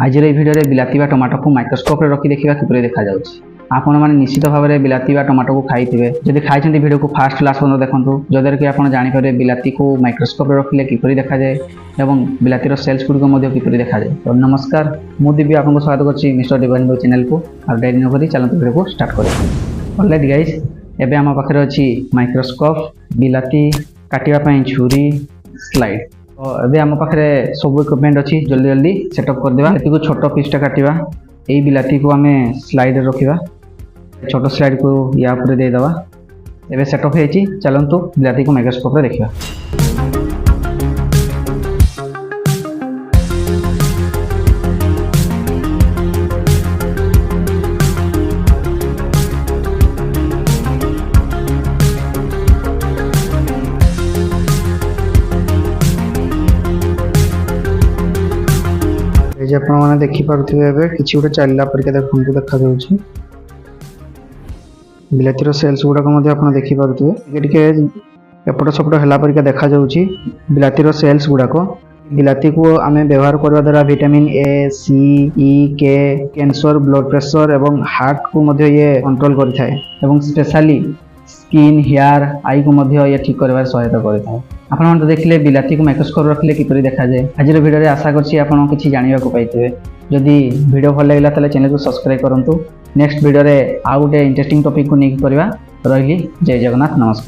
आज video बिलाती tomato को microscope रखी देखा किपरि देखा आपण मैंने निश्चित भाव में बिलाती टमाटो को खाई जब खाई भिडियो को फास्ट लास्ट पर्यटन देखूँ जद्वारा कि आप जापर बिलाती को माइक्रोस्कोप रखिले किपरि देखा जाए और बिलातीर सेल्स गुड़िक किपरि देखा जाए। तो नमस्कार, मु दिव्य आपको स्वागत करुच्ची मिस्टर डिवाइन चैनल को। और डेरी नक चलते भिडियो को स्टार्ट कर। ऑलराइट गाइस, एबे आम पाखे अच्छी माइक्रोस्कोप, बिलाती काटिया छुरी, स्लाइड। तो अबे आम पाखे सब इक्विपमेंट अच्छी, जल्दी जल्दी सेटअप करदेवा। ये छोट पीसटा काटिया, यही बिलाती को आम स्लाइड रखा, छोट स्लाइड को या पर देदेवा। एबे सेटअप होती, चलतु बिलाती को माइक्रोस्कोप रे देखा। आप देखिपे कि गोटे चलला परिका देखो देखा बिलातीर सेल्स गुड़ाक देखिपे एपट सपट है परिका देखा बिलातीर सेल्स गुड़ाक। बिलाती को आम व्यवहार करने द्वारा विटामिन ए, सी, ई, के, कैंसर, ब्लड प्रेशर और हार्ट को ये कंट्रोल कर स्पेशली स्किन, हेयर, आई को ये ठीक कर सहायता करता है। आपन तो देखिले बिलाती को माइक्रोस्कोप रखिले किपरि देखा जाए। आज भिडियो आशा करछि आपन किछि जानिबा को पाइथिबे। जदि भिडियो भल लागला ताले चैनल को सब्सक्राइब करंतु। नेक्स्ट भिडियो रे आ गोटे इंटरेस्टिंग टॉपिक को नेकी करबा। रहिली, जय जगन्नाथ, नमस्कार।